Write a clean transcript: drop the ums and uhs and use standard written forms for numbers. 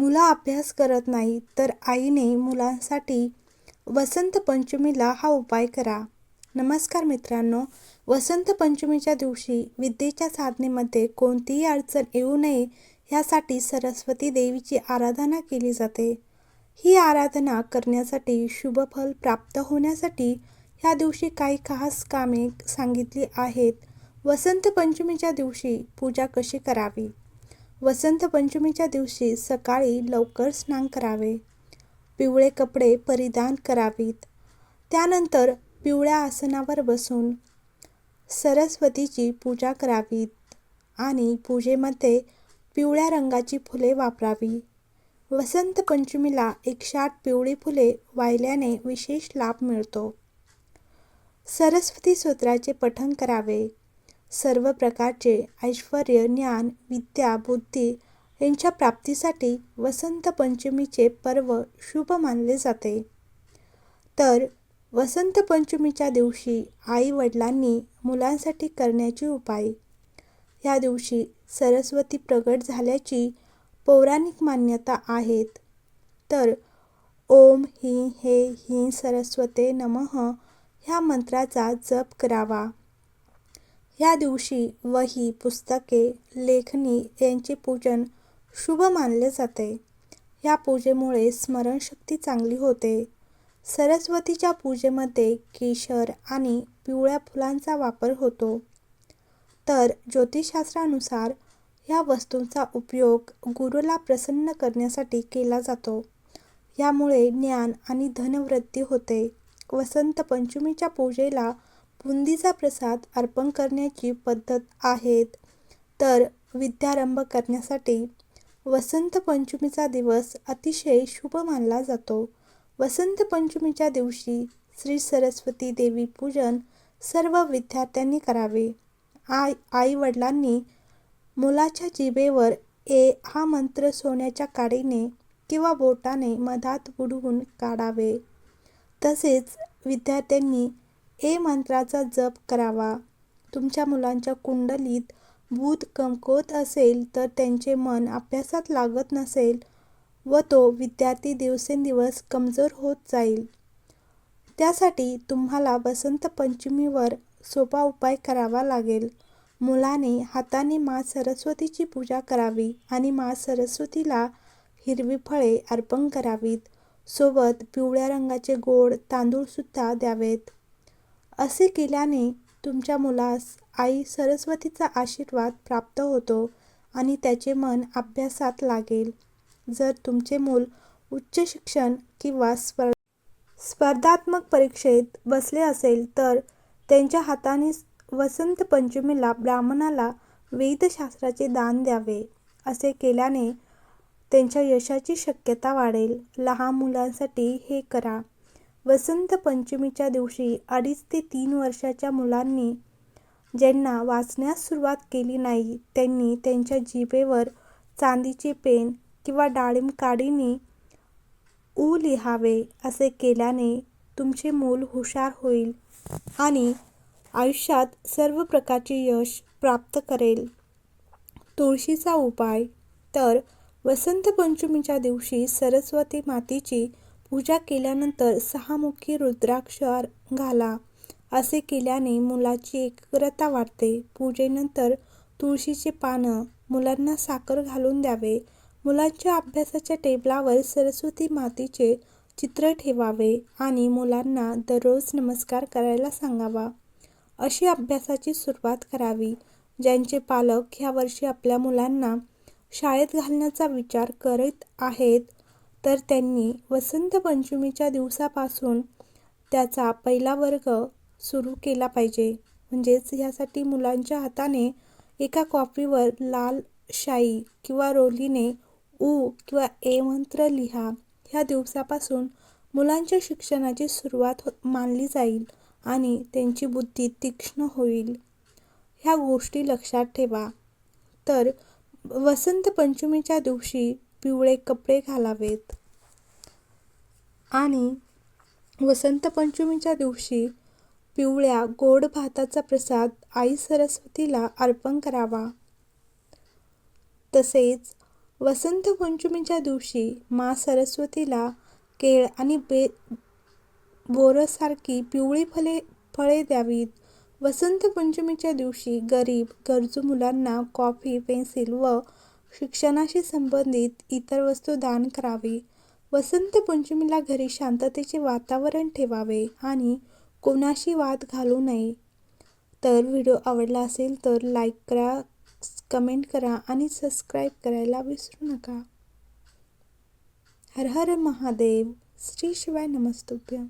मुलं अभ्यास करत नाही तर आईने मुलांसाठी वसंत पंचमीला हा उपाय करा. नमस्कार मित्रांनो, वसंत पंचमीच्या दिवशी विद्येच्या साधनेमध्ये कोणतीही अडचण येऊ नये यासाठी सरस्वती देवीची आराधना केली जाते. ही आराधना करण्यासाठी शुभफल प्राप्त होण्यासाठी या दिवशी काही खास कामे सांगितली आहेत. वसंत पंचमीच्या दिवशी पूजा कशी करावी? वसंत पंचमीच्या दिवशी सकाळी लवकर स्नान करावे, पिवळे कपडे परिधान करावीत. त्यानंतर पिवळ्या आसनावर बसून सरस्वतीची पूजा करावीत आणि पूजेमध्ये पिवळ्या रंगाची फुले वापरावी. वसंत पंचमीला 108 पिवळी फुले वाहिल्याने विशेष लाभ मिळतो. सरस्वती स्तोत्राचे पठण करावे. सर्व प्रकारचे ऐश्वर्य, ज्ञान, विद्या, बुद्धी यांच्या प्राप्तीसाठी वसंत पंचमीचे पर्व शुभ मानले जाते. तर वसंत पंचमीच्या दिवशी आई वडिलांनी मुलांसाठी करण्याचे उपाय. या दिवशी सरस्वती प्रगट झाल्याची पौराणिक मान्यता आहेत. तर ओम ह्रीं हे ह्रीं सरस्वते नमः ह्या मंत्राचा जप करावा. या दिवशी वही, पुस्तके, लेखणी यांचे पूजन शुभ मानले जाते. या पूजेमुळे स्मरणशक्ती चांगली होते. सरस्वतीच्या पूजेमध्ये केशर आणि पिवळ्या फुलांचा वापर होतो. तर ज्योतिषशास्त्रानुसार या वस्तूंचा उपयोग गुरुला प्रसन्न करण्यासाठी केला जातो. यामुळे ज्ञान आणि धनवृद्धी होते. वसंत पंचमीच्या पूजेला बुंदीचा प्रसाद अर्पण करण्याची पद्धत आहेत. तर विद्यारंभ करण्यासाठी वसंत पंचमीचा दिवस अतिशय शुभ मानला जातो. वसंत पंचमीच्या दिवशी श्री सरस्वती देवी पूजन सर्व विद्यार्थ्यांनी करावे. आई वडिलांनी मुलाच्या जिभेवर ए हा मंत्र सोन्याच्या काडीने किंवा बोटाने मधात बुडवून काढावे. तसेच विद्यार्थ्यांनी ए मंत्राचा जप करावा. तुमच्या मुलांच्या कुंडलीत बुध कमकुवत असेल तर त्यांचे मन अभ्यासात लागत नसेल व तो विद्यार्थी दिवसेंदिवस कमजोर होत जाईल. त्यासाठी तुम्हाला वसंत पंचमीवर सोपा उपाय करावा लागेल. मुलाने हाताने माँ सरस्वतीची पूजा करावी आणि माँ सरस्वतीला हिरवी फळे अर्पण करावीत. सोबत पिवळ्या रंगाचे गोड तांदूळसुद्धा द्यावेत. असे केल्याने तुमच्या मुलास आई सरस्वतीचा आशीर्वाद प्राप्त होतो आणि त्याचे मन अभ्यासात लागेल. जर तुमचे मूल उच्च शिक्षण किंवा स्पर्धात्मक परीक्षेत बसले असेल तर त्यांच्या हाताने वसंत पंचमीला ब्राह्मणाला वेदशास्त्राचे दान द्यावे. असे केल्याने त्यांच्या यशाची शक्यता वाढेल. लहान मुलांसाठी हे करा. वसंत पंचमीच्या दिवशी 2.5 ते 3 वर्षाच्या मुलांनी ज्यांना वाचण्यास सुरुवात केली नाही त्यांनी त्यांच्या जिभेवर चांदीचे पेन किंवा डाळिंब काडीने उ लिहावे. असे केल्याने तुमचे मूल हुशार होईल आणि आयुष्यात सर्व प्रकारचे यश प्राप्त करेल. तुळशीचा उपाय. तर वसंत पंचमीच्या दिवशी सरस्वती मातेची पूजा केल्यानंतर 6 मुखी रुद्राक्ष घाला. असे केल्याने मुलाची एकाग्रता वाढते. पूजेनंतर तुळशीचे पानं मुलांना साखर घालून द्यावे. मुलांच्या अभ्यासाच्या टेबलावर सरस्वती मातेचे चित्र ठेवावे आणि मुलांना दररोज नमस्कार करायला सांगावा. अशी अभ्यासाची सुरुवात करावी. ज्यांचे पालक ह्या वर्षी आपल्या मुलांना शाळेत घालण्याचा विचार करीत आहेत तर त्यांनी वसंत पंचमीच्या दिवसापासून त्याचा पहिला वर्ग सुरू केला पाहिजे. म्हणजेच ह्यासाठी मुलांच्या हाताने एका कॉपीवर लाल शाई किंवा रोलीने उ किंवा ए मंत्र लिहा. ह्या दिवसापासून मुलांच्या शिक्षणाची सुरुवात मानली जाईल आणि त्यांची बुद्धी तीक्ष्ण होईल. ह्या गोष्टी लक्षात ठेवा. तर वसंत पंचमीच्या दिवशी पिवळे कपडे घालावेत आणि वसंत पंचमीच्या दिवशी पिवळ्या गोड भाताचा प्रसाद आई सरस्वतीला अर्पण करावा. तसेच वसंत पंचमीच्या दिवशी माँ सरस्वतीला केळ आणि बोरसारखी पिवळी फळे द्यावीत. वसंत पंचमीच्या दिवशी गरीब गरजू मुलांना कॉफी, पेन्सिल व शिक्षणाशी संबंधित इतर वस्तू दान करावी. वसंत पंचमीला घरी शांततेचे वातावरण ठेवावे आणि कोणाशी वाद घालू नये. तर व्हिडिओ आवडला असेल तर लाईक करा, कमेंट करा आणि सबस्क्राईब करायला विसरू नका. हर हर महादेव. श्री शिवाय नमस्तुभ्यं.